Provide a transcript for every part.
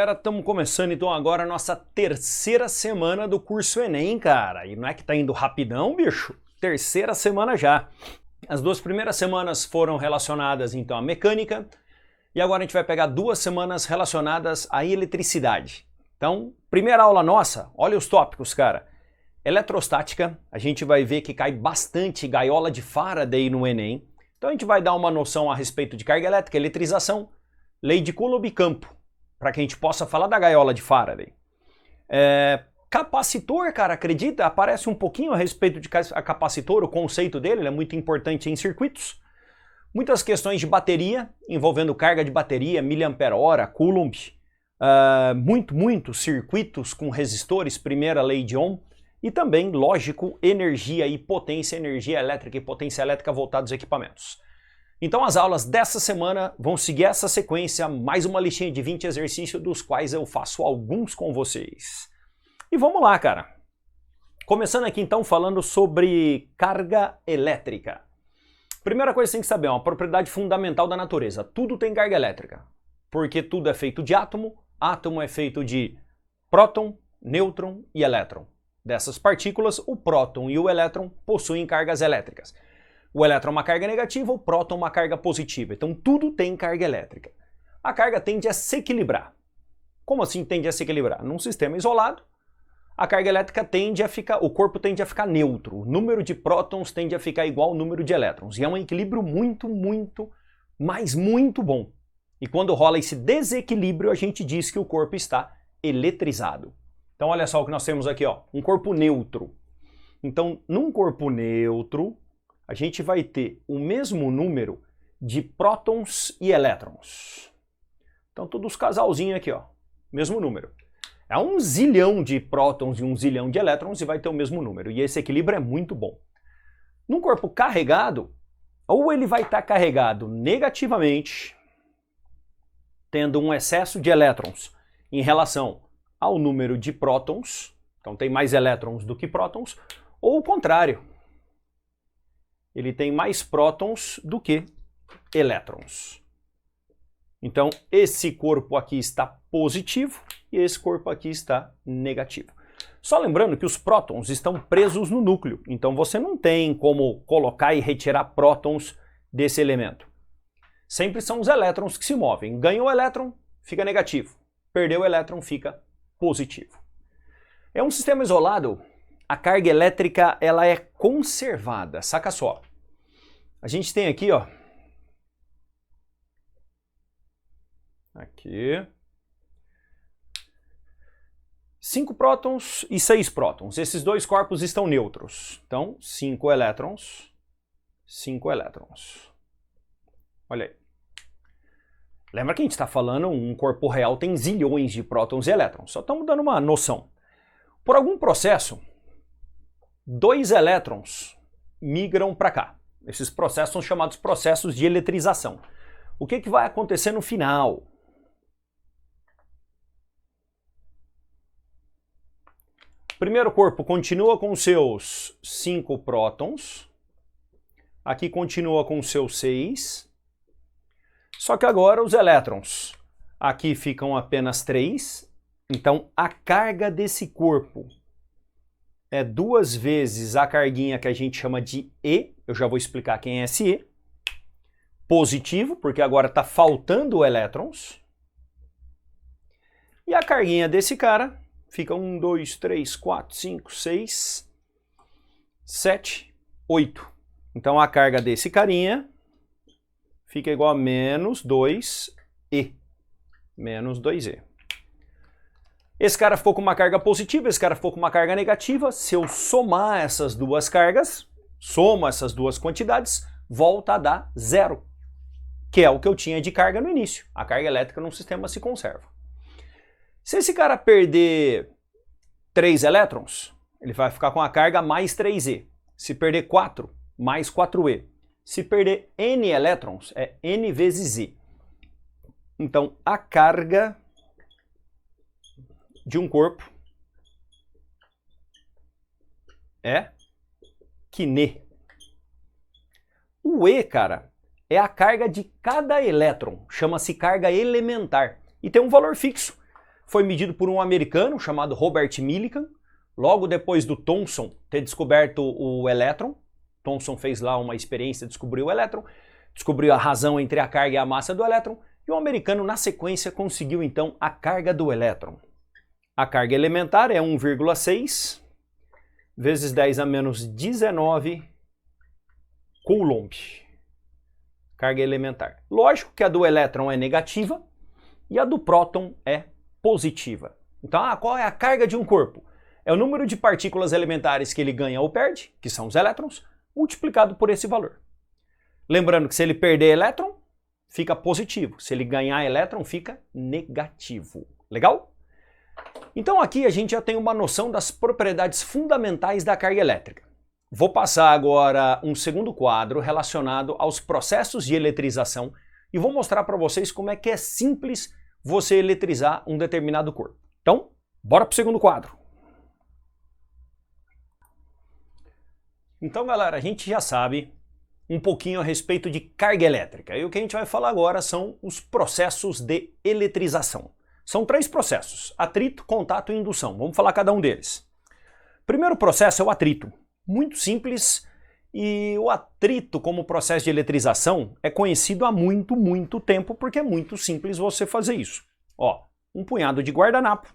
galera, estamos começando então agora a nossa terceira semana do curso Enem, cara. E não é que tá indo rapidão, bicho? Terceira semana já. As duas primeiras semanas foram relacionadas então à mecânica e agora a gente vai pegar 2 semanas relacionadas à eletricidade. Então, primeira aula nossa, olha os tópicos, cara. Eletrostática, a gente vai ver que cai bastante gaiola de Faraday no Enem. Então a gente vai dar uma noção a respeito de carga elétrica, eletrização, lei de Coulomb e campo, para que a gente possa falar da gaiola de Faraday. Capacitor, cara, acredita? Aparece um pouquinho a respeito de capacitor, o conceito dele, ele é muito importante em circuitos. Muitas questões de bateria, envolvendo carga de bateria, miliampere-hora, Coulomb. Muitos circuitos com resistores, primeira lei de Ohm. E também, lógico, energia e potência, energia elétrica e potência elétrica voltados aos equipamentos. Então as aulas dessa semana vão seguir essa sequência, mais uma listinha de 20 exercícios, dos quais eu faço alguns com vocês. E vamos lá, cara. Começando aqui então falando sobre carga elétrica. Primeira coisa que você tem que saber, uma propriedade fundamental da natureza. Tudo tem carga elétrica, porque tudo é feito de átomo. Átomo é feito de próton, nêutron e elétron. Dessas partículas, o próton e o elétron possuem cargas elétricas. O elétron é uma carga negativa, o próton é uma carga positiva. Então tudo tem carga elétrica. A carga tende a se equilibrar. Como assim tende a se equilibrar? Num sistema isolado, a carga elétrica tende a ficar, o corpo tende a ficar neutro. O número de prótons tende a ficar igual ao número de elétrons. E é um equilíbrio muito bom. E quando rola esse desequilíbrio, a gente diz que o corpo está eletrizado. Então olha só o que nós temos aqui, ó, um corpo neutro. Então, num corpo neutro, a gente vai ter o mesmo número de prótons e elétrons. Então, todos os casalzinhos aqui, ó, mesmo número. É 1 zilhão de prótons e 1 zilhão de elétrons e vai ter o mesmo número. E esse equilíbrio é muito bom. Num corpo carregado, ou ele vai estar carregado negativamente, tendo um excesso de elétrons em relação ao número de prótons, então tem mais elétrons do que prótons, ou o contrário. Ele tem mais prótons do que elétrons. Então, esse corpo aqui está positivo e esse corpo aqui está negativo. Só lembrando que os prótons estão presos no núcleo, então você não tem como colocar e retirar prótons desse elemento. Sempre são os elétrons que se movem. Ganhou o elétron, fica negativo. Perdeu o elétron, fica positivo. É um sistema isolado. A carga elétrica ela é conservada, saca só. A gente tem aqui, ó, aqui, 5 prótons e 6 prótons. Esses dois corpos estão neutros. Então, 5 elétrons, 5 elétrons. Olha aí. Lembra que a gente está falando, um corpo real tem zilhões de prótons e elétrons. Só estamos dando uma noção. Por algum processo, 2 elétrons migram para cá. Esses processos são chamados processos de eletrização. O que vai acontecer no final? O primeiro corpo continua com seus 5 prótons. Aqui continua com seus 6. Só que agora os elétrons aqui ficam apenas 3. Então a carga desse corpo é 2 vezes a carguinha que a gente chama de E. Eu já vou explicar quem é esse E. Positivo, porque agora está faltando elétrons. E a carguinha desse cara fica 1, 2, 3, 4, 5, 6, 7, 8. Então a carga desse carinha fica igual a menos 2E. Menos 2E. Esse cara ficou com uma carga positiva, esse cara ficou com uma carga negativa. Se eu somar essas duas cargas, somo essas duas quantidades, volta a dar 0. Que é o que eu tinha de carga no início. A carga elétrica num sistema se conserva. Se esse cara perder 3 elétrons, ele vai ficar com a carga mais 3E. Se perder 4, mais 4E. Se perder N elétrons, é N vezes E. Então, a carga de um corpo é Q. O E, cara, é a carga de cada elétron. Chama-se carga elementar. E tem um valor fixo. foi medido por um americano chamado Robert Millikan, logo depois do Thomson ter descoberto o elétron. Thomson fez lá uma experiência, descobriu o elétron, descobriu a razão entre a carga e a massa do elétron, e o americano, na sequência, conseguiu então a carga do elétron. A carga elementar é 1,6 vezes 10 a menos 19 coulomb. Carga elementar. Lógico que a do elétron é negativa e a do próton é positiva. Então, qual é a carga de um corpo? É o número de partículas elementares que ele ganha ou perde, que são os elétrons, multiplicado por esse valor. Lembrando que se ele perder elétron, fica positivo. Se ele ganhar elétron, fica negativo. Legal? Então aqui a gente já tem uma noção das propriedades fundamentais da carga elétrica. Vou passar agora um segundo quadro relacionado aos processos de eletrização e vou mostrar para vocês como é que é simples você eletrizar um determinado corpo. Então, bora para o segundo quadro. Então, galera, a gente já sabe um pouquinho a respeito de carga elétrica. E o que a gente vai falar agora são os processos de eletrização. São 3 processos: atrito, contato e indução. Vamos falar cada um deles. Primeiro processo é o atrito. Muito simples, e o atrito como processo de eletrização é conhecido há muito tempo, porque é muito simples você fazer isso. Ó, um punhado de guardanapo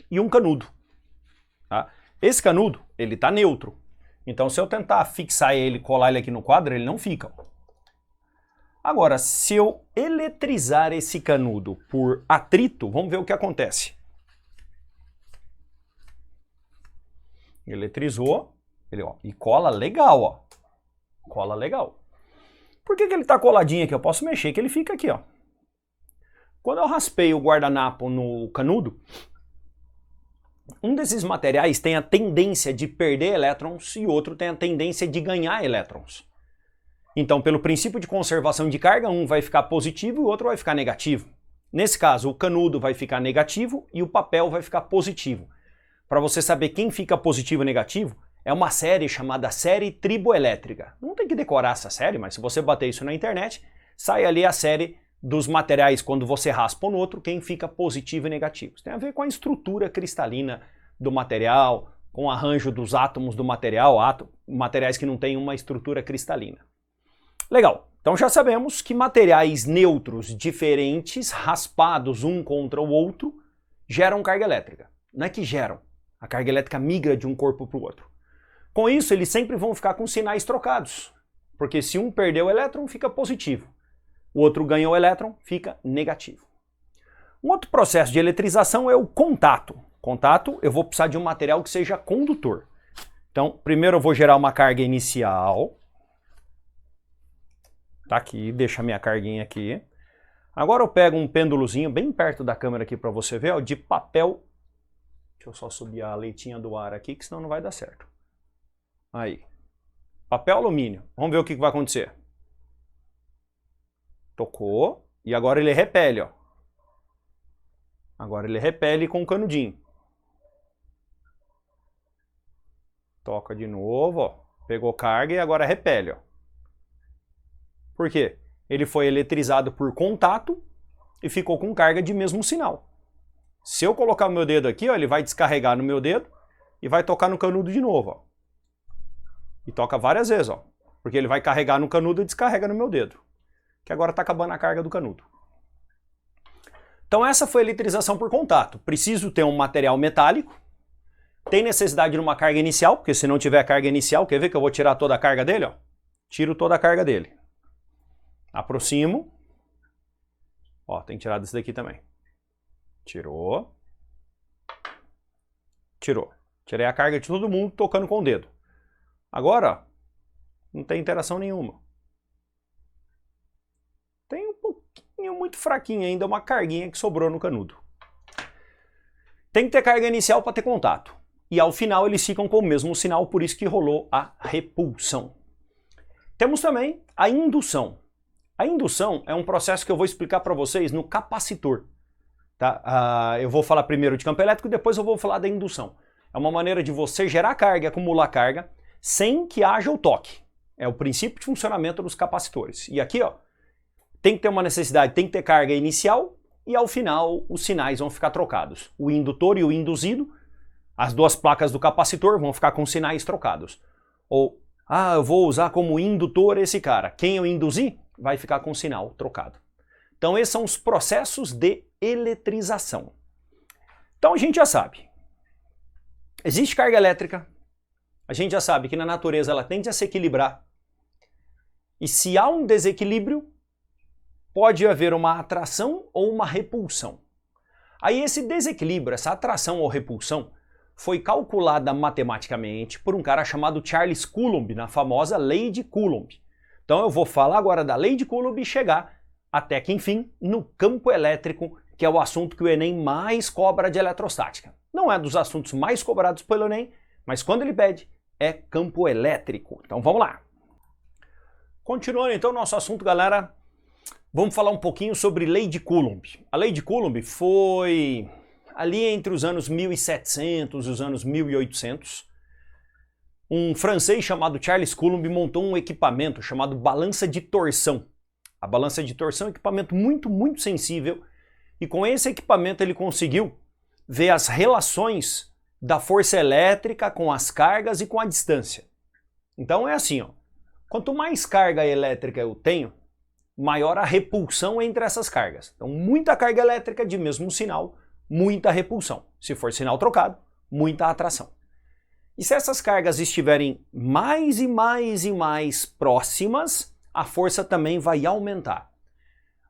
e um canudo. Tá? Esse canudo, ele está neutro. Então, se eu tentar fixar ele, colar ele aqui no quadro, ele não fica. Agora, se eu eletrizar esse canudo por atrito, vamos ver o que acontece. Eletrizou, ele, ó, e cola legal, ó. Cola legal. Por que ele está coladinho aqui? Eu posso mexer que ele fica aqui, ó. Quando eu raspei o guardanapo no canudo, um desses materiais tem a tendência de perder elétrons e o outro tem a tendência de ganhar elétrons. Então, pelo princípio de conservação de carga, um vai ficar positivo e o outro vai ficar negativo. Nesse caso, o canudo vai ficar negativo e o papel vai ficar positivo. Para você saber quem fica positivo e negativo, é uma série chamada série triboelétrica. Não tem que decorar essa série, mas se você bater isso na internet, sai ali a série dos materiais quando você raspa no outro, quem fica positivo e negativo. Isso tem a ver com a estrutura cristalina do material, com o arranjo dos átomos do material, materiais que não têm uma estrutura cristalina. Legal, então já sabemos que materiais neutros diferentes, raspados um contra o outro, geram carga elétrica. Não é que geram, a carga elétrica migra de um corpo para o outro. Com isso, eles sempre vão ficar com sinais trocados, porque se um perdeu o elétron, fica positivo. O outro ganhou o elétron, fica negativo. Um outro processo de eletrização é o contato. Contato, eu vou precisar de um material que seja condutor. Então, primeiro eu vou gerar uma carga inicial. Tá aqui, deixa a minha carguinha aqui. Agora eu pego um pêndulozinho bem perto da câmera aqui para você ver, ó, de papel. Deixa eu só subir a leitinha do ar aqui, que senão não vai dar certo. Aí. Papel alumínio. Vamos ver o que vai acontecer. Tocou. E agora ele repele, ó. Agora ele repele com o canudinho. Toca de novo, ó. Pegou carga e agora repele, ó. Por quê? Ele foi eletrizado por contato e ficou com carga de mesmo sinal. Se eu colocar o meu dedo aqui, ó, ele vai descarregar no meu dedo e vai tocar no canudo de novo, ó. E toca várias vezes, ó. Porque ele vai carregar no canudo e descarrega no meu dedo. Que agora está acabando a carga do canudo. Então essa foi a eletrização por contato. Preciso ter um material metálico. Tem necessidade de uma carga inicial, porque se não tiver carga inicial, quer ver que eu vou tirar toda a carga dele? Ó? Tiro toda a carga dele. Aproximo. Ó, tem que tirar desse daqui também. Tirou. Tirou. Tirei a carga de todo mundo tocando com o dedo. Agora, ó, não tem interação nenhuma. Tem um pouquinho muito fraquinho ainda, uma carguinha que sobrou no canudo. Tem que ter carga inicial para ter contato. E ao final eles ficam com o mesmo sinal, por isso que rolou a repulsão. Temos também a indução. A indução é um processo que eu vou explicar para vocês no capacitor. Tá? Eu vou falar primeiro de campo elétrico e depois eu vou falar da indução. É uma maneira de você gerar carga e acumular carga sem que haja o toque. É o princípio de funcionamento dos capacitores. E aqui, ó, tem que ter uma necessidade, tem que ter carga inicial e ao final os sinais vão ficar trocados. O indutor e o induzido, as duas placas do capacitor vão ficar com sinais trocados. Ou, eu vou usar como indutor esse cara. Quem eu induzi vai ficar com sinal trocado. Então esses são os processos de eletrização. Então a gente já sabe. Existe carga elétrica. A gente já sabe que na natureza ela tende a se equilibrar. E se há um desequilíbrio, pode haver uma atração ou uma repulsão. Aí esse desequilíbrio, essa atração ou repulsão, foi calculada matematicamente por um cara chamado Charles Coulomb, na famosa Lei de Coulomb. Então eu vou falar agora da Lei de Coulomb e chegar até que, enfim, no campo elétrico, que é o assunto que o Enem mais cobra de eletrostática. Não é dos assuntos mais cobrados pelo Enem, mas quando ele pede, é campo elétrico. Então vamos lá. Continuando então o nosso assunto, galera, vamos falar um pouquinho sobre Lei de Coulomb. A Lei de Coulomb foi ali entre os anos 1700 e os anos 1800. Um francês chamado Charles Coulomb montou um equipamento chamado balança de torção. A balança de torção é um equipamento muito sensível e com esse equipamento ele conseguiu ver as relações da força elétrica com as cargas e com a distância. Então é assim, ó, quanto mais carga elétrica eu tenho, maior a repulsão entre essas cargas. Então muita carga elétrica de mesmo sinal, muita repulsão. Se for sinal trocado, muita atração. E se essas cargas estiverem mais e mais próximas, a força também vai aumentar.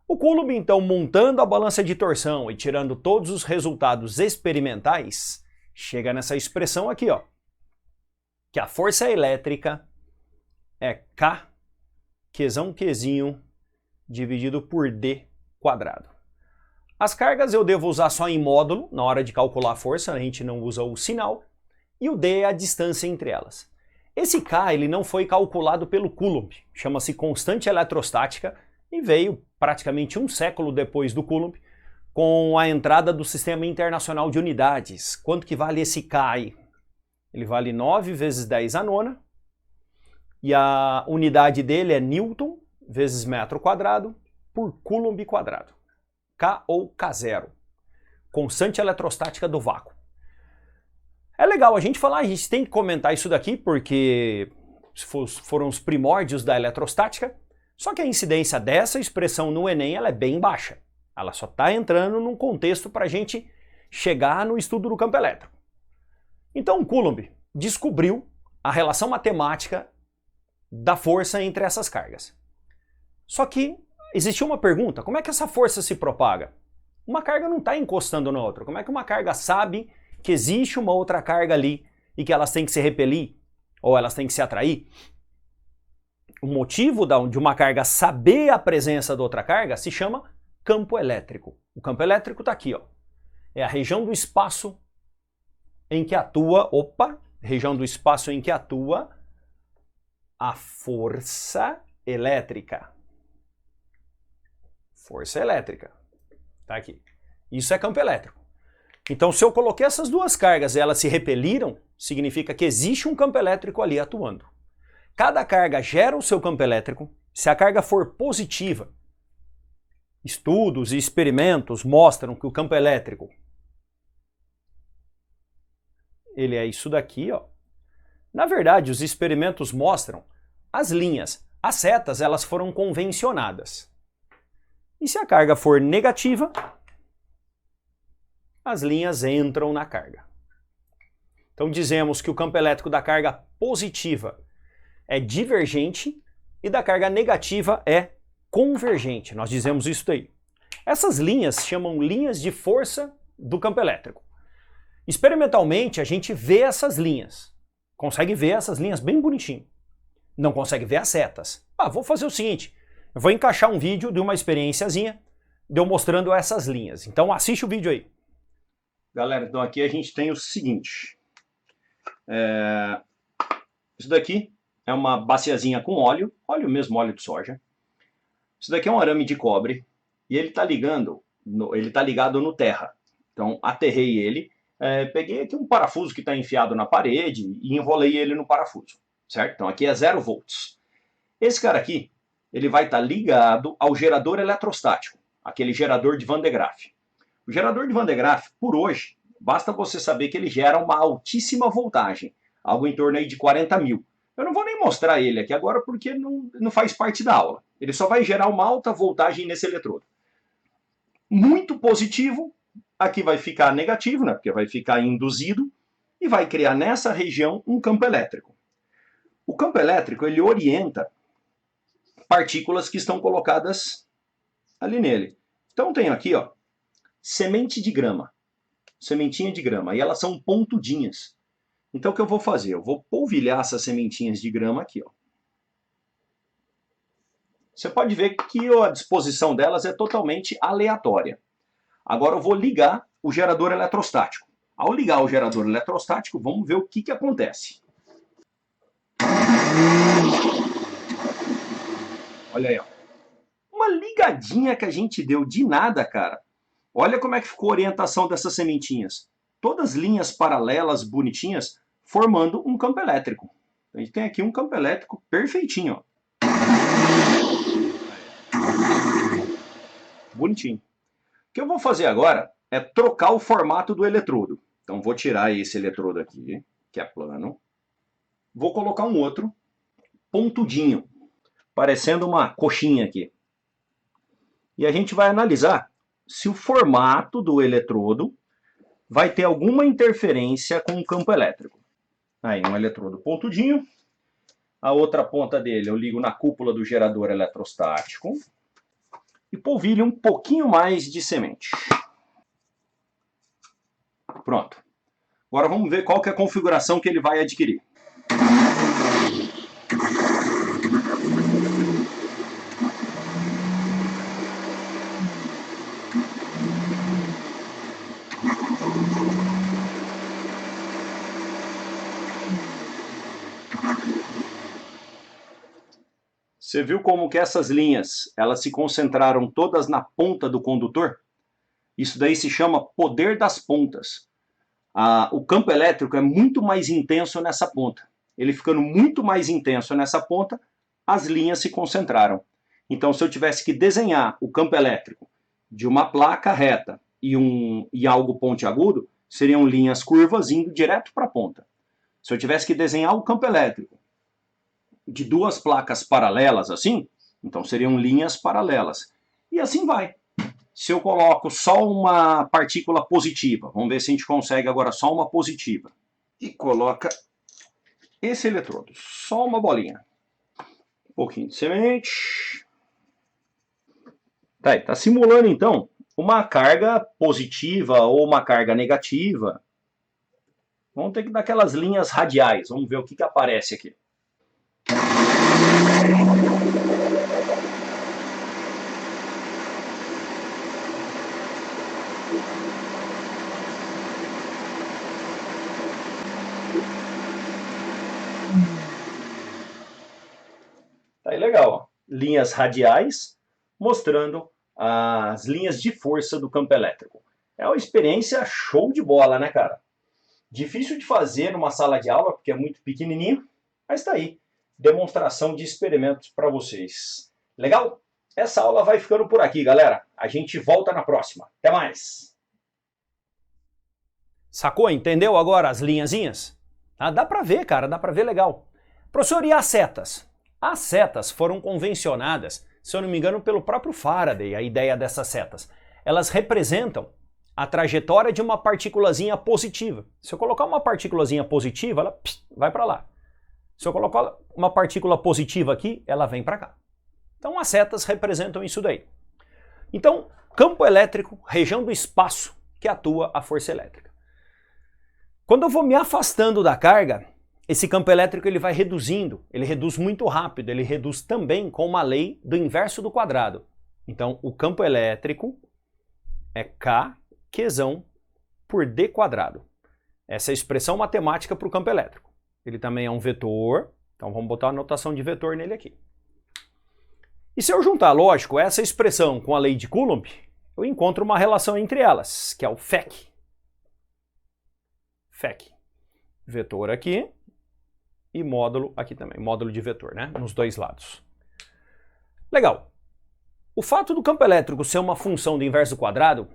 O Coulomb, então, montando a balança de torção e tirando todos os resultados experimentais, chega nessa expressão aqui, ó, que a força elétrica é K, Qzão, Qzinho, dividido por D quadrado. As cargas eu devo usar só em módulo, na hora de calcular a força, a gente não usa o sinal, e o D é a distância entre elas. Esse K ele não foi calculado pelo Coulomb, chama-se constante eletrostática e veio praticamente um século depois do Coulomb com a entrada do Sistema Internacional de Unidades. Quanto que vale esse K aí? Ele vale 9 vezes 10 a nona e a unidade dele é Newton vezes metro quadrado por Coulomb quadrado. K ou K0, constante eletrostática do vácuo. É legal a gente falar, a gente tem que comentar isso daqui porque foram os primórdios da eletrostática, só que a incidência dessa expressão no Enem ela é bem baixa. Ela só está entrando num contexto para a gente chegar no estudo do campo elétrico. Então Coulomb descobriu a relação matemática da força entre essas cargas. Só que existiu uma pergunta, como é que essa força se propaga? Uma carga não está encostando na outra, como é que uma carga sabe que existe uma outra carga ali e que elas têm que se repelir ou elas têm que se atrair? O motivo de uma carga saber a presença da outra carga se chama campo elétrico. O campo elétrico está aqui, ó. É a região do espaço em que atua, região do espaço em que atua a força elétrica. Força elétrica. Tá aqui. Isso é campo elétrico. Então, se eu coloquei essas duas cargas e elas se repeliram, significa que existe um campo elétrico ali atuando. Cada carga gera o seu campo elétrico. Se a carga for positiva, estudos e experimentos mostram que o campo elétrico ele é isso daqui, ó. Na verdade, os experimentos mostram as linhas. As setas, elas foram convencionadas. E se a carga for negativa, as linhas entram na carga. Então dizemos que o campo elétrico da carga positiva é divergente e da carga negativa é convergente. Nós dizemos isso daí. Essas linhas chamam linhas de força do campo elétrico. Experimentalmente a gente vê essas linhas. Consegue ver essas linhas bem bonitinho. Não consegue ver as setas. Vou fazer o seguinte, eu vou encaixar um vídeo de uma experiênciazinha de eu mostrando essas linhas. Então assiste o vídeo aí. Galera, então aqui a gente tem o seguinte. Isso daqui é uma baciazinha com óleo mesmo, óleo de soja. Isso daqui é um arame de cobre e ele está ligado no terra. Então aterrei ele, peguei aqui um parafuso que está enfiado na parede e enrolei ele no parafuso, certo? Então aqui é 0 volts. Esse cara aqui, ele vai estar ligado ao gerador eletrostático. aquele gerador de Van de Graaff. O gerador de Van de Graaff, por hoje, basta você saber que ele gera uma altíssima voltagem, algo em torno aí de 40 mil. Eu não vou nem mostrar ele aqui agora porque não faz parte da aula. Ele só vai gerar uma alta voltagem nesse eletrodo. Muito positivo, aqui vai ficar negativo, né, porque vai ficar induzido, e vai criar nessa região um campo elétrico. O campo elétrico, ele orienta partículas que estão colocadas ali nele. Então tem aqui, ó, semente de grama, sementinha de grama, e elas são pontudinhas. Então o que eu vou fazer? Eu vou polvilhar essas sementinhas de grama aqui, ó. Você pode ver que a disposição delas é totalmente aleatória. Agora eu vou ligar o gerador eletrostático. Ao ligar o gerador eletrostático, vamos ver o que acontece. Olha aí, ó. Uma ligadinha que a gente deu de nada, cara. Olha como é que ficou a orientação dessas sementinhas. Todas linhas paralelas, bonitinhas, formando um campo elétrico. A gente tem aqui um campo elétrico perfeitinho, ó. Bonitinho. O que eu vou fazer agora é trocar o formato do eletrodo. Então vou tirar esse eletrodo aqui, que é plano. Vou colocar um outro pontudinho, parecendo uma coxinha aqui. E a gente vai analisar se o formato do eletrodo vai ter alguma interferência com o campo elétrico. Aí, um eletrodo pontudinho. A outra ponta dele eu ligo na cúpula do gerador eletrostático. E polvilho um pouquinho mais de semente. Pronto. Agora vamos ver qual que é a configuração que ele vai adquirir. Você viu como que essas linhas, elas se concentraram todas na ponta do condutor? Isso daí se chama poder das pontas. O campo elétrico é muito mais intenso nessa ponta. Ele ficando muito mais intenso nessa ponta, as linhas se concentraram. Então, se eu tivesse que desenhar o campo elétrico de uma placa reta e algo pontiagudo, seriam linhas curvas indo direto para a ponta. Se eu tivesse que desenhar o campo elétrico de duas placas paralelas assim, então seriam linhas paralelas. E assim vai. Se eu coloco só uma partícula positiva, vamos ver se a gente consegue agora só uma positiva, e coloca esse eletrodo, só uma bolinha. Um pouquinho de semente. Tá simulando então uma carga positiva ou uma carga negativa. Vamos ter que dar aquelas linhas radiais, vamos ver o que aparece aqui. Tá aí legal, ó. Linhas radiais mostrando as linhas de força do campo elétrico. É uma experiência show de bola, né, cara? Difícil de fazer numa sala de aula, porque é muito pequenininho, mas tá aí. Demonstração de experimentos para vocês. Legal? Essa aula vai ficando por aqui, galera. A gente volta na próxima. Até mais! Sacou? Entendeu agora as linhazinhas? Ah, dá para ver, cara. Dá para ver legal. Professor, e as setas? As setas foram convencionadas, se eu não me engano, pelo próprio Faraday, a ideia dessas setas. Elas representam a trajetória de uma partículazinha positiva. Se eu colocar uma partículazinha positiva, ela vai para lá. Se eu colocar uma partícula positiva aqui, ela vem para cá. Então as setas representam isso daí. Então, campo elétrico, região do espaço que atua a força elétrica. Quando eu vou me afastando da carga, esse campo elétrico ele vai reduzindo, ele reduz muito rápido, ele reduz também com uma lei do inverso do quadrado. Então, o campo elétrico é Qzão por D quadrado. Essa é a expressão matemática para o campo elétrico. Ele também é um vetor, então vamos botar a notação de vetor nele aqui. E se eu juntar, lógico, essa expressão com a lei de Coulomb, eu encontro uma relação entre elas, que é o FEC. FEC. Vetor aqui e módulo aqui também, módulo de vetor, né? Nos dois lados. Legal. O fato do campo elétrico ser uma função do inverso do quadrado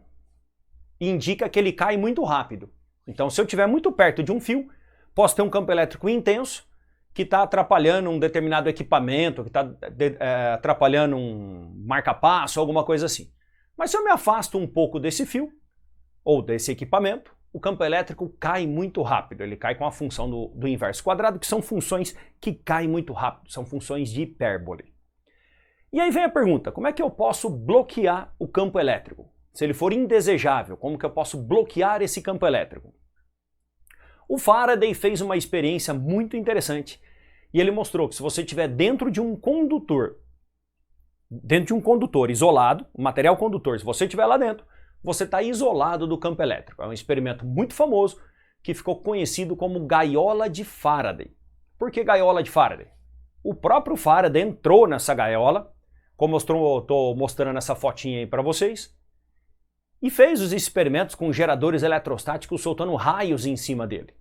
indica que ele cai muito rápido. Então, se eu estiver muito perto de um fio, posso ter um campo elétrico intenso que está atrapalhando um determinado equipamento, que está atrapalhando um marca-passo, alguma coisa assim. Mas se eu me afasto um pouco desse fio, ou desse equipamento, o campo elétrico cai muito rápido. Ele cai com a função do inverso quadrado, que são funções que caem muito rápido, são funções de hipérbole. E aí vem a pergunta, como é que eu posso bloquear o campo elétrico? Se ele for indesejável, como que eu posso bloquear esse campo elétrico? O Faraday fez uma experiência muito interessante e ele mostrou que se você estiver dentro de um condutor isolado, um material condutor, se você estiver lá dentro, você está isolado do campo elétrico. É um experimento muito famoso que ficou conhecido como gaiola de Faraday. Por que gaiola de Faraday? O próprio Faraday entrou nessa gaiola, como eu estou mostrando essa fotinha aí para vocês, e fez os experimentos com geradores eletrostáticos soltando raios em cima dele.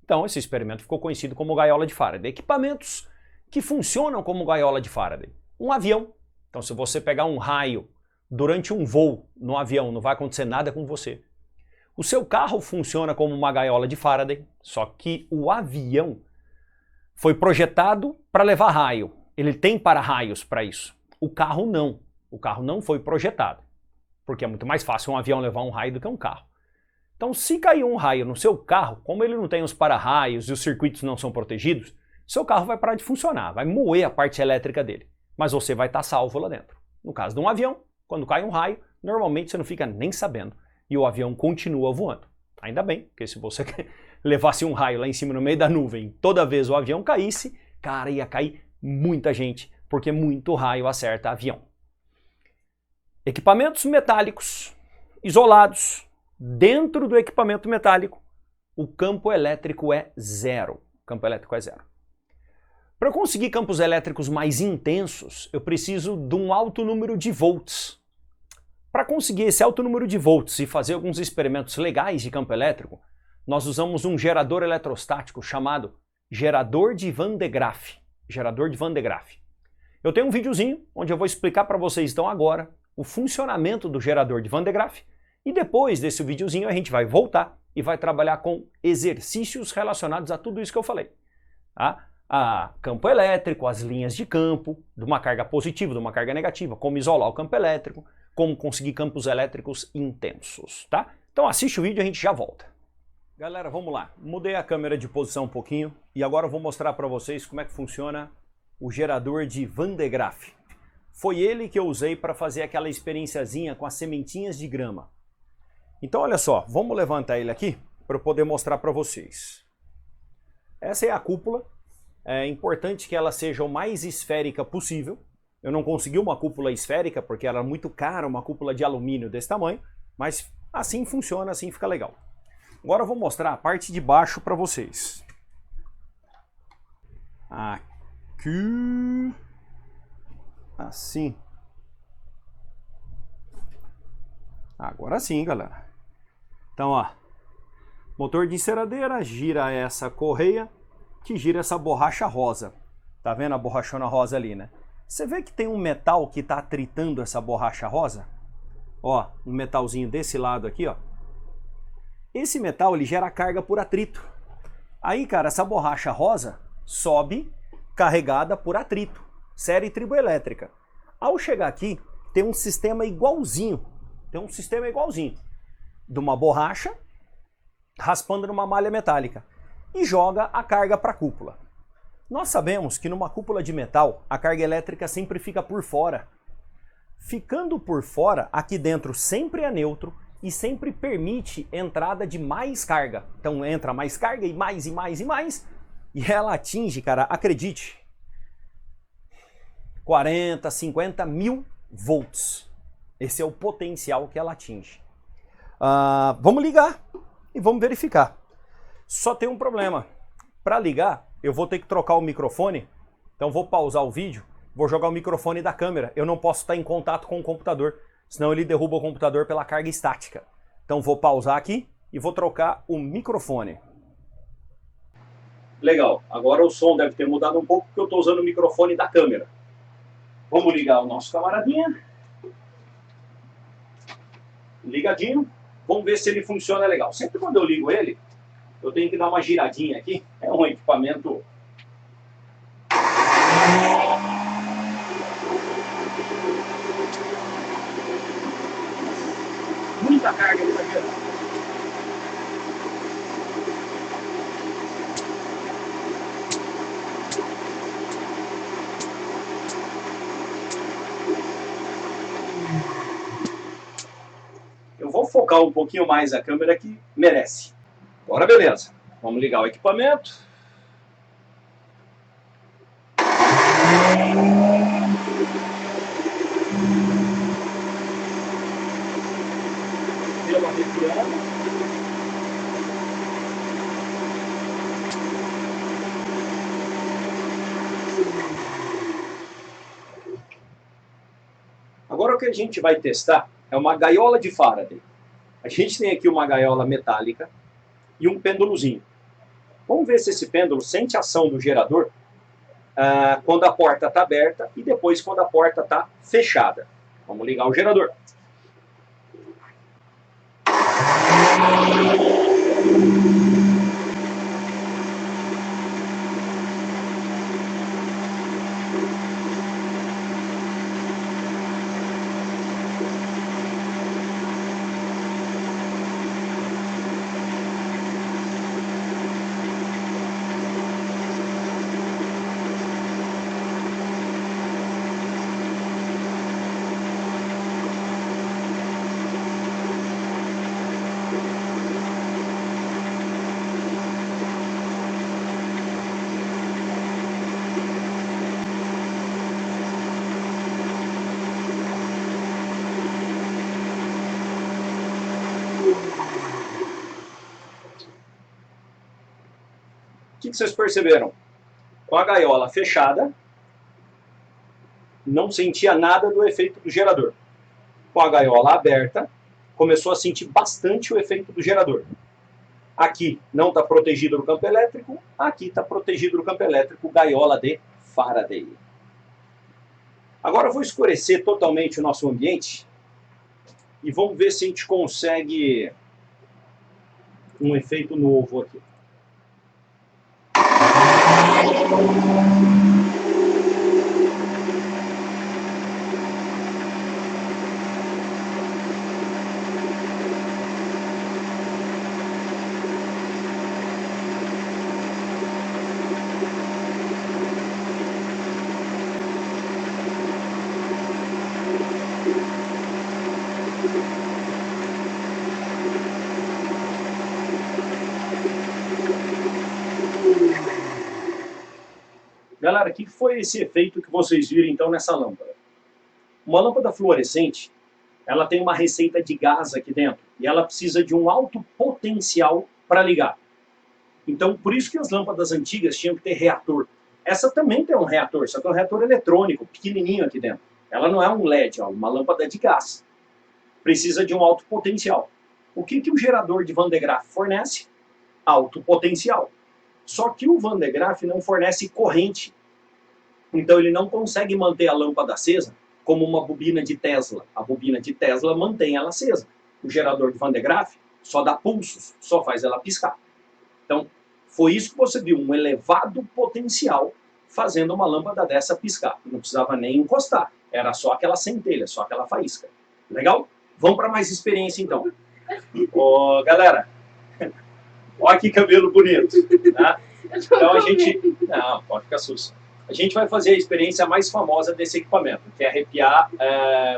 Então esse experimento ficou conhecido como gaiola de Faraday. Equipamentos que funcionam como gaiola de Faraday. Um avião. Então se você pegar um raio durante um voo no avião, não vai acontecer nada com você. O seu carro funciona como uma gaiola de Faraday, só que o avião foi projetado para levar raio. Ele tem para-raios para isso. O carro não. O carro não foi projetado. Porque é muito mais fácil um avião levar um raio do que um carro. Então, se cair um raio no seu carro, como ele não tem os para-raios e os circuitos não são protegidos, seu carro vai parar de funcionar, vai moer a parte elétrica dele. Mas você vai estar salvo lá dentro. No caso de um avião, quando cai um raio, normalmente você não fica nem sabendo. E o avião continua voando. Ainda bem, porque se você levasse um raio lá em cima no meio da nuvem, toda vez o avião caísse, cara, ia cair muita gente, porque muito raio acerta avião. Equipamentos metálicos isolados, dentro do equipamento metálico, o campo elétrico é zero. O campo elétrico é zero. Para eu conseguir campos elétricos mais intensos, eu preciso de um alto número de volts. Para conseguir esse alto número de volts e fazer alguns experimentos legais de campo elétrico, nós usamos um gerador eletrostático chamado gerador de Van de Graaff. Gerador de Van de Graaff. Eu tenho um videozinho onde eu vou explicar para vocês então agora o funcionamento do gerador de Van de Graaff e depois desse videozinho a gente vai voltar e vai trabalhar com exercícios relacionados a tudo isso que eu falei. Tá? A campo elétrico, as linhas de campo, de uma carga positiva, de uma carga negativa, como isolar o campo elétrico, como conseguir campos elétricos intensos, tá? Então assiste o vídeo e a gente já volta. Galera, vamos lá. Mudei a câmera de posição um pouquinho e agora eu vou mostrar para vocês como é que funciona o gerador de Van de Graaff. Foi ele que eu usei para fazer aquela experienciazinha com as sementinhas de grama. Então olha só, vamos levantar ele aqui para eu poder mostrar para vocês. Essa é a cúpula. É importante que ela seja o mais esférica possível. Eu não consegui uma cúpula esférica porque ela é muito cara, uma cúpula de alumínio desse tamanho, mas assim funciona, assim fica legal. Agora eu vou mostrar a parte de baixo para vocês. Aqui. Assim. Agora sim, galera. Então, ó. Motor de enceradeira, gira essa correia, que gira essa borracha rosa. Tá vendo a borrachona rosa ali, né? Você vê que tem um metal que tá atritando essa borracha rosa? Ó, um metalzinho desse lado aqui, ó. Esse metal, ele gera carga por atrito. Aí, cara, essa borracha rosa sobe carregada por atrito. Série triboelétrica. Ao chegar aqui, tem um sistema igualzinho. De uma borracha raspando numa malha metálica. E joga a carga para a cúpula. Nós sabemos que numa cúpula de metal, a carga elétrica sempre fica por fora. Ficando por fora, aqui dentro sempre é neutro e sempre permite entrada de mais carga. Então entra mais carga e mais e mais e mais. E ela atinge, cara, acredite, 40, 50 mil volts. Esse é o potencial que ela atinge. Vamos ligar e vamos verificar. Só tem um problema. Para ligar, eu vou ter que trocar o microfone. Então vou pausar o vídeo, vou jogar o microfone da câmera. Eu não posso estar em contato com o computador, senão ele derruba o computador pela carga estática. Então vou pausar aqui e vou trocar o microfone. Legal, agora o som deve ter mudado um pouco porque eu estou usando o microfone da câmera. Vamos ligar o nosso camaradinha. ligadinho. Vamos ver se ele funciona legal. Sempre quando eu ligo ele, eu tenho que dar uma giradinha aqui. É um equipamento... Muita carga ele tá gerando. Eu vou focar um pouquinho mais a câmera que merece. Agora beleza. Vamos ligar o equipamento. Deu uma retirada. Agora o que a gente vai testar é uma gaiola de Faraday. A gente tem aqui uma gaiola metálica e um pêndulozinho. Vamos ver se esse pêndulo sente a ação do gerador quando a porta está aberta e depois quando a porta está fechada. Vamos ligar o gerador. O que vocês perceberam? Com a gaiola fechada, não sentia nada do efeito do gerador. Com a gaiola aberta, começou a sentir bastante o efeito do gerador. Aqui não está protegido do campo elétrico, aqui está protegido do campo elétrico, gaiola de Faraday. Agora eu vou escurecer totalmente o nosso ambiente e vamos ver se a gente consegue um efeito novo aqui. Galera, o que foi esse efeito que vocês viram então nessa lâmpada? Uma lâmpada fluorescente, ela tem uma receita de gás aqui dentro e ela precisa de um alto potencial para ligar. Então, por isso que as lâmpadas antigas tinham que ter reator. Essa também tem um reator, só que é um reator eletrônico, pequenininho aqui dentro. Ela não é um LED, é uma lâmpada de gás. Precisa de um alto potencial. O que o gerador de Van de Graaff fornece? Alto potencial. Só que o Van de Graaff não fornece corrente. Então ele não consegue manter a lâmpada acesa como uma bobina de Tesla. A bobina de Tesla mantém ela acesa. O gerador de Van de Graaff só dá pulsos, só faz ela piscar. Então, foi isso que você viu, um elevado potencial fazendo uma lâmpada dessa piscar. Não precisava nem encostar, era só aquela centelha, só aquela faísca. Legal? Vamos para mais experiência então. Ô, galera, olha que cabelo bonito. Tá? Então a gente... Não, pode ficar susto. A gente vai fazer a experiência mais famosa desse equipamento, que é arrepiar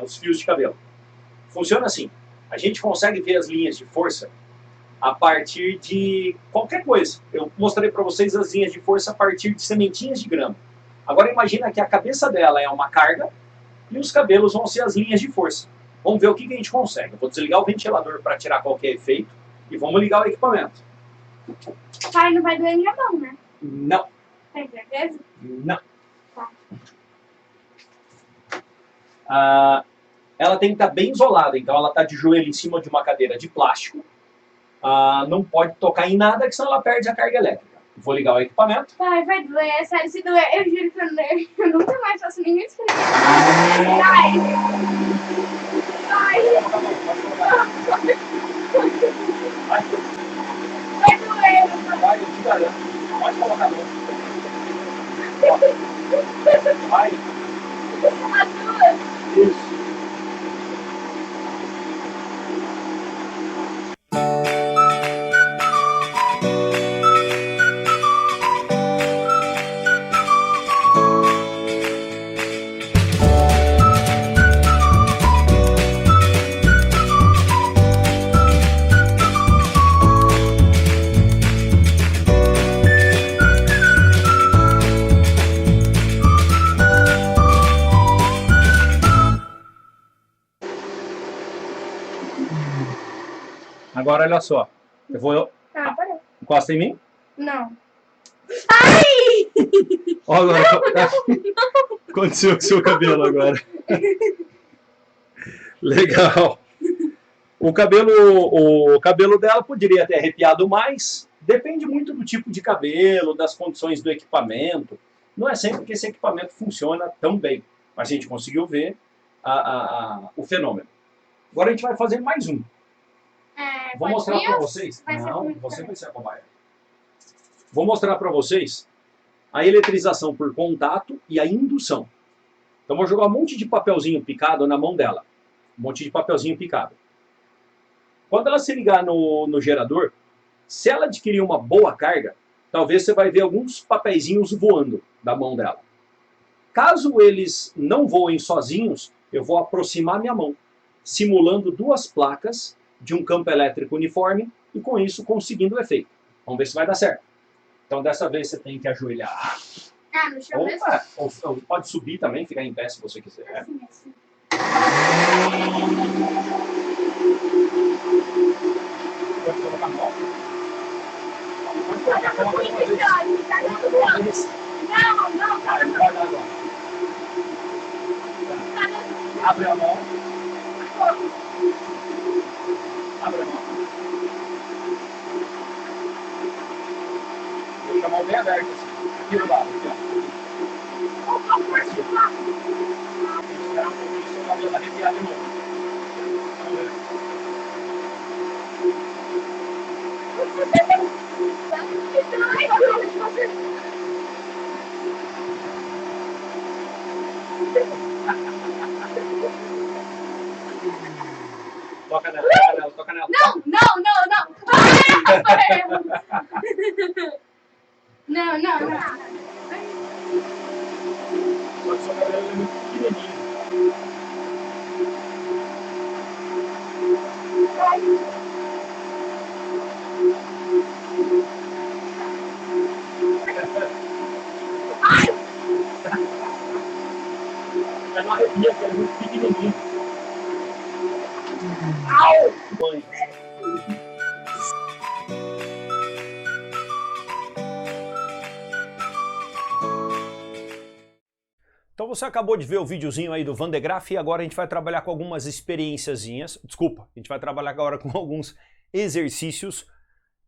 os fios de cabelo. Funciona assim, a gente consegue ver as linhas de força a partir de qualquer coisa. Eu mostrei para vocês as linhas de força a partir de sementinhas de grama. Agora imagina que a cabeça dela é uma carga e os cabelos vão ser as linhas de força. Vamos ver o que a gente consegue. Eu vou desligar o ventilador para tirar qualquer efeito e vamos ligar o equipamento. Pai, não vai doer minha mão, né? Não. Tem certeza? Não. Tá. Ela tem que estar bem isolada, então ela está de joelho em cima de uma cadeira de plástico. Não pode tocar em nada, que senão ela perde a carga elétrica. Vou ligar o equipamento. Pai, vai doer, sério, se doer, eu juro que eu nunca mais faço nenhum experimento. Pai! Vai. Coloca a mão, pode colocar. Vai, Vai doer. vai, eu te garanto. Pode colocar a mão. Vai. As duas. Isso. Agora olha só. Eu vou. Tá, parou. Encosta em mim. Não. Olha agora. Aconteceu com o seu cabelo agora. Legal. O cabelo dela poderia ter arrepiado mais. Depende muito do tipo de cabelo, das condições do equipamento. Não é sempre que esse equipamento funciona tão bem. Mas a gente conseguiu ver o fenômeno. Agora a gente vai fazer mais um. Vou mostrar para vocês. Não, você vai ser a cobaia. Vou mostrar para vocês a eletrização por contato e a indução. Então vou jogar um monte de papelzinho picado na mão dela. Um monte de papelzinho picado. Quando ela se ligar no gerador, se ela adquirir uma boa carga, talvez você vai ver alguns papeizinhos voando da mão dela. Caso eles não voem sozinhos, eu vou aproximar minha mão, simulando duas placas de um campo elétrico uniforme e com isso conseguindo o efeito. Vamos ver se vai dar certo. Então dessa vez você tem que ajoelhar. No chão mesmo? Ou pode subir também, ficar em pé se você quiser. Assim. Pode colocar a mão. Pode Tá colocar dando uma vez. muito ódio, tá dando Coloca uma ódio. vez. Não, tá Vai dando dar agora. Abre a mão. Abre a mão. Deixa a mão bem aberta assim. Aqui do lado, aqui, ó. Espera um pouquinho seu cabelo arrepiar de novo. Vamos ver. Toca nela, toca nela, toca nela. Não. Não. Só que seu cabelo é muito pequenininho. Mas não arrepia, porque ele é muito pequenininho. Au! Mãe. Então você acabou de ver o videozinho aí do Van de Graaff e agora a gente vai trabalhar com algumas experiênciazinhas. Desculpa, a gente vai trabalhar agora com alguns exercícios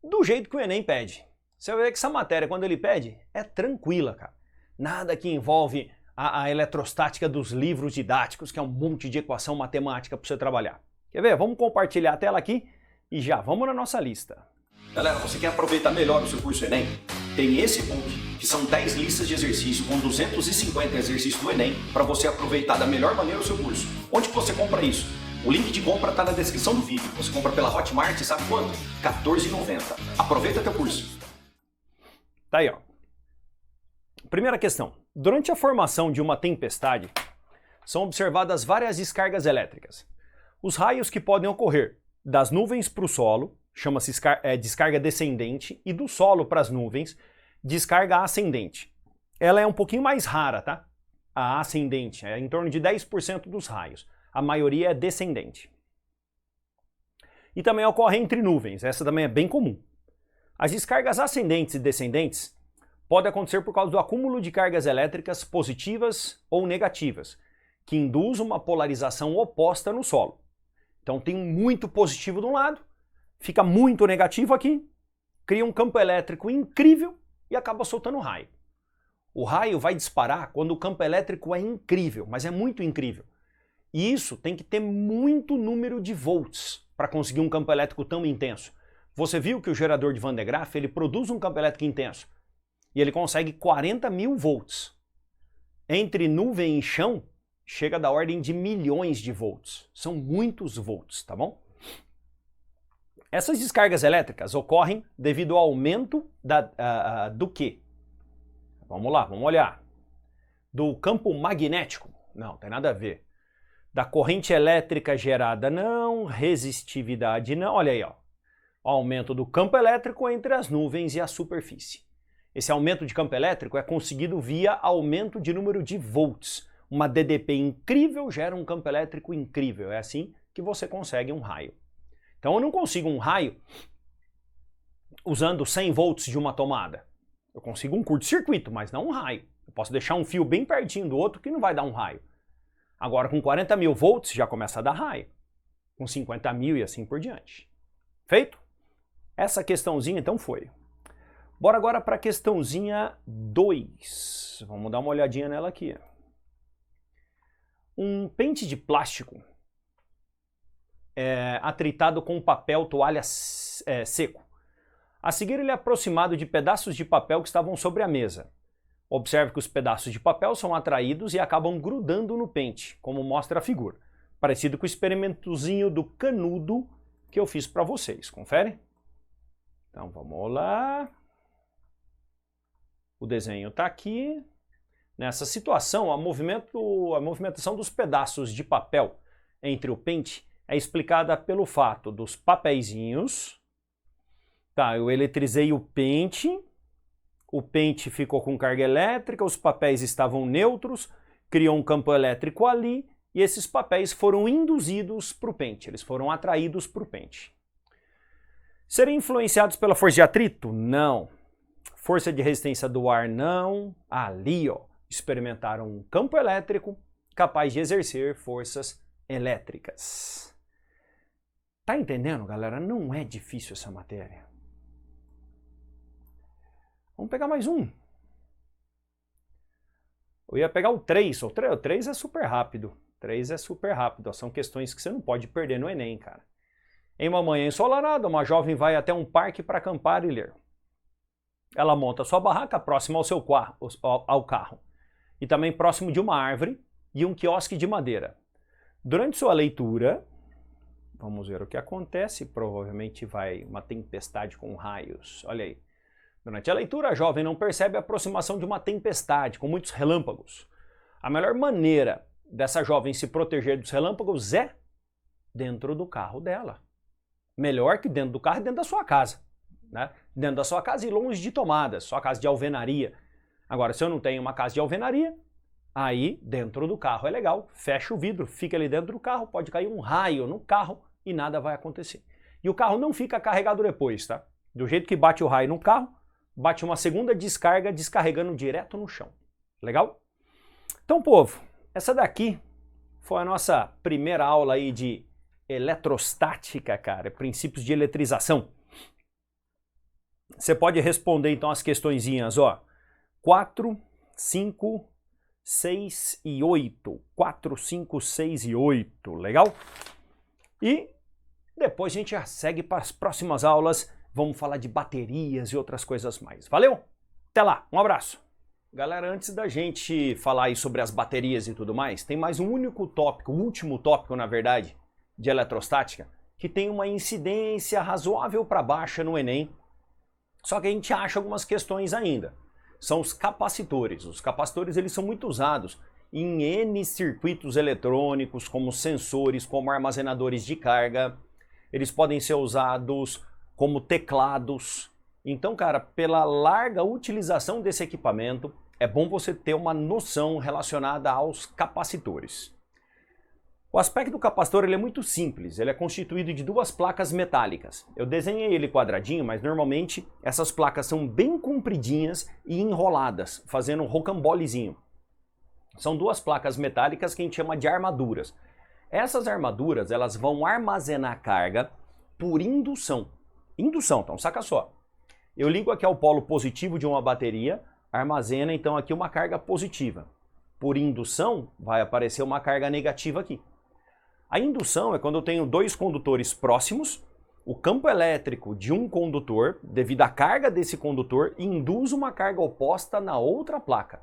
do jeito que o Enem pede. Você vai ver que essa matéria, quando ele pede, é tranquila, cara. Nada que envolve a eletrostática dos livros didáticos, que é um monte de equação matemática para você trabalhar. Quer ver? Vamos compartilhar a tela aqui e já vamos na nossa lista. Galera, você quer aproveitar melhor o seu curso Enem? Tem esse book, que são 10 listas de exercício com 250 exercícios do Enem para você aproveitar da melhor maneira o seu curso. Onde você compra isso? O link de compra está na descrição do vídeo. Você compra pela Hotmart, sabe quanto? R$14,90. Aproveita teu curso. Tá aí, ó. Primeira questão. Durante a formação de uma tempestade, são observadas várias descargas elétricas. Os raios que podem ocorrer das nuvens para o solo, chama-se descarga descendente, e do solo para as nuvens, descarga ascendente. Ela é um pouquinho mais rara, tá? A ascendente é em torno de 10% dos raios. A maioria é descendente. E também ocorre entre nuvens, essa também é bem comum. As descargas ascendentes e descendentes podem acontecer por causa do acúmulo de cargas elétricas positivas ou negativas, que induz uma polarização oposta no solo. Então tem muito positivo de um lado, fica muito negativo aqui, cria um campo elétrico incrível e acaba soltando raio. O raio vai disparar quando o campo elétrico é incrível, mas é muito incrível. E isso tem que ter muito número de volts para conseguir um campo elétrico tão intenso. Você viu que o gerador de Van de Graaff, ele produz um campo elétrico intenso. E ele consegue 40.000 volts. Entre nuvem e chão, chega da ordem de milhões de volts. São muitos volts, tá bom? Essas descargas elétricas ocorrem devido ao aumento do quê? Vamos lá, vamos olhar. Do campo magnético? Não, tem nada a ver. Da corrente elétrica gerada? Não. Resistividade? Não. Olha aí, ó. O aumento do campo elétrico entre as nuvens e a superfície. Esse aumento de campo elétrico é conseguido via aumento de número de volts. Uma DDP incrível gera um campo elétrico incrível. É assim que você consegue um raio. Então eu não consigo um raio usando 100 volts de uma tomada. Eu consigo um curto-circuito, mas não um raio. Eu posso deixar um fio bem pertinho do outro que não vai dar um raio. Agora com 40.000 volts já começa a dar raio. Com 50.000 e assim por diante. Feito? Essa questãozinha então foi. Bora agora para a questãozinha 2. Vamos dar uma olhadinha nela aqui. Um pente de plástico atritado com papel toalha seco. A seguir ele é aproximado de pedaços de papel que estavam sobre a mesa. Observe que os pedaços de papel são atraídos e acabam grudando no pente, como mostra a figura. Parecido com o experimentozinho do canudo que eu fiz para vocês. Confere? Então vamos lá. O desenho está aqui. Nessa situação, a movimentação dos pedaços de papel entre o pente é explicada pelo fato dos papeizinhos. Tá, eu eletrizei o pente ficou com carga elétrica, os papéis estavam neutros, criou um campo elétrico ali e esses papéis foram induzidos para o pente, eles foram atraídos para o pente. Serem influenciados pela força de atrito? Não. Força de resistência do ar? Não. Ali, ó, experimentaram um campo elétrico capaz de exercer forças elétricas. Tá entendendo, galera? Não é difícil essa matéria. Vamos pegar mais um. Eu ia pegar o 3. O 3 é super rápido. 3 é super rápido. São questões que você não pode perder no Enem, cara. Em uma manhã ensolarada, uma jovem vai até um parque para acampar e ler. Ela monta sua barraca próxima ao carro. E também próximo de uma árvore e um quiosque de madeira. Durante sua leitura, vamos ver o que acontece. Provavelmente vai uma tempestade com raios. Olha aí. Durante a leitura, a jovem não percebe a aproximação de uma tempestade, com muitos relâmpagos. A melhor maneira dessa jovem se proteger dos relâmpagos é dentro do carro dela. Melhor que dentro do carro e dentro da sua casa. Né? Dentro da sua casa e longe de tomadas, sua casa de alvenaria. Agora, se eu não tenho uma casa de alvenaria, aí dentro do carro é legal. Fecha o vidro, fica ali dentro do carro, pode cair um raio no carro e nada vai acontecer. E o carro não fica carregado depois, tá? Do jeito que bate o raio no carro, bate uma segunda descarga descarregando direto no chão. Legal? Então, povo, essa daqui foi a nossa primeira aula aí de eletrostática, cara, princípios de eletrização. Você pode responder então as questõezinhas, ó, 4, 5, 6 e 8. 4, 5, 6 e 8, legal? E depois a gente já segue para as próximas aulas. Vamos falar de baterias e outras coisas mais. Valeu? Até lá, um abraço! Galera, antes da gente falar aí sobre as baterias e tudo mais, tem mais um único tópico, o último tópico, na verdade, de eletrostática, que tem uma incidência razoável para baixa no Enem, só que a gente acha algumas questões ainda. São os capacitores. Os capacitores eles são muito usados em N circuitos eletrônicos, como sensores, como armazenadores de carga. Eles podem ser usados como teclados. Então, cara, pela larga utilização desse equipamento, é bom você ter uma noção relacionada aos capacitores. O aspecto do capacitor ele é muito simples, ele é constituído de duas placas metálicas. Eu desenhei ele quadradinho, mas normalmente essas placas são bem compridinhas e enroladas, fazendo um rocambolezinho. São duas placas metálicas que a gente chama de armaduras. Essas armaduras elas vão armazenar carga por indução. Indução, então saca só. Eu ligo aqui ao polo positivo de uma bateria, armazena então aqui uma carga positiva. Por indução vai aparecer uma carga negativa aqui. A indução é quando eu tenho dois condutores próximos, o campo elétrico de um condutor, devido à carga desse condutor, induz uma carga oposta na outra placa.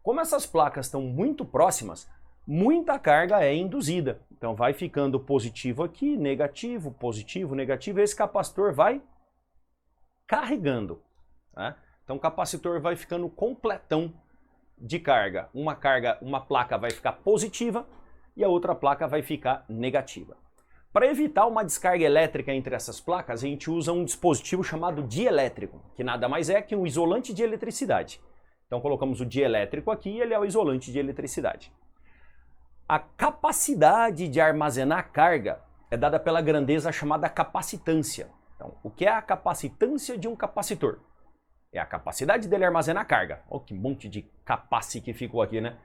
Como essas placas estão muito próximas, muita carga é induzida. Então vai ficando positivo aqui, negativo, negativo, e esse capacitor vai carregando. Tá? Então o capacitor vai ficando completão de carga. Uma placa vai ficar positiva e a outra placa vai ficar negativa. Para evitar uma descarga elétrica entre essas placas, a gente usa um dispositivo chamado dielétrico, que nada mais é que um isolante de eletricidade. Então colocamos o dielétrico aqui e ele é o isolante de eletricidade. A capacidade de armazenar carga é dada pela grandeza chamada capacitância. Então, o que é a capacitância de um capacitor? É a capacidade dele armazenar carga. Olha que monte de capaci que ficou aqui, né?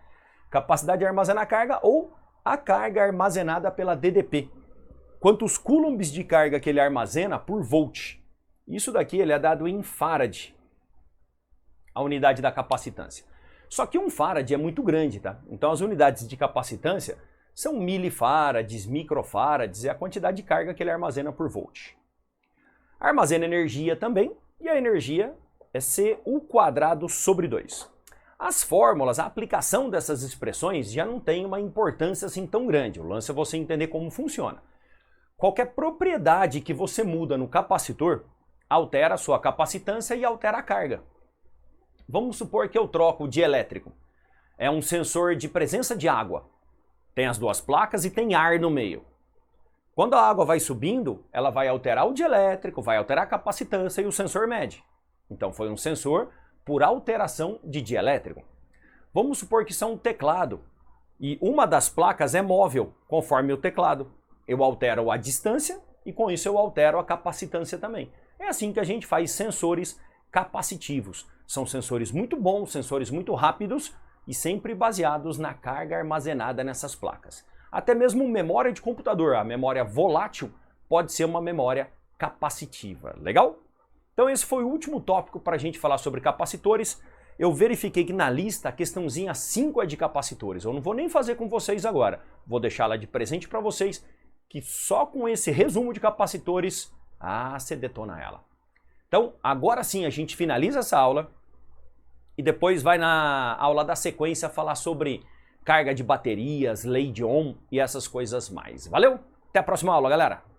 Capacidade de armazenar carga ou a carga armazenada pela DDP. Quantos coulombs de carga que ele armazena por volt. Isso daqui ele é dado em farad, a unidade da capacitância. Só que um farad é muito grande, tá? Então as unidades de capacitância são milifarads, microfarads, é a quantidade de carga que ele armazena por volt. Armazena energia também, e a energia é CU²/2. As fórmulas, a aplicação dessas expressões já não tem uma importância assim tão grande. O lance é você entender como funciona. Qualquer propriedade que você muda no capacitor altera a sua capacitância e altera a carga. Vamos supor que eu troco o dielétrico. É um sensor de presença de água. Tem as duas placas e tem ar no meio. Quando a água vai subindo, ela vai alterar o dielétrico, vai alterar a capacitância e o sensor mede. Então foi um sensor por alteração de dielétrico. Vamos supor que isso é um teclado e uma das placas é móvel conforme o teclado. Eu altero a distância e com isso eu altero a capacitância também. É assim que a gente faz sensores capacitivos. São sensores muito bons, sensores muito rápidos e sempre baseados na carga armazenada nessas placas. Até mesmo memória de computador, a memória volátil, pode ser uma memória capacitiva. Legal? Então esse foi o último tópico para a gente falar sobre capacitores. Eu verifiquei que na lista a questãozinha 5 é de capacitores. Eu não vou nem fazer com vocês agora. Vou deixar ela de presente para vocês, que só com esse resumo de capacitores, você detona ela. Então, agora sim a gente finaliza essa aula e depois vai na aula da sequência falar sobre carga de baterias, lei de Ohm e essas coisas mais. Valeu? Até a próxima aula, galera!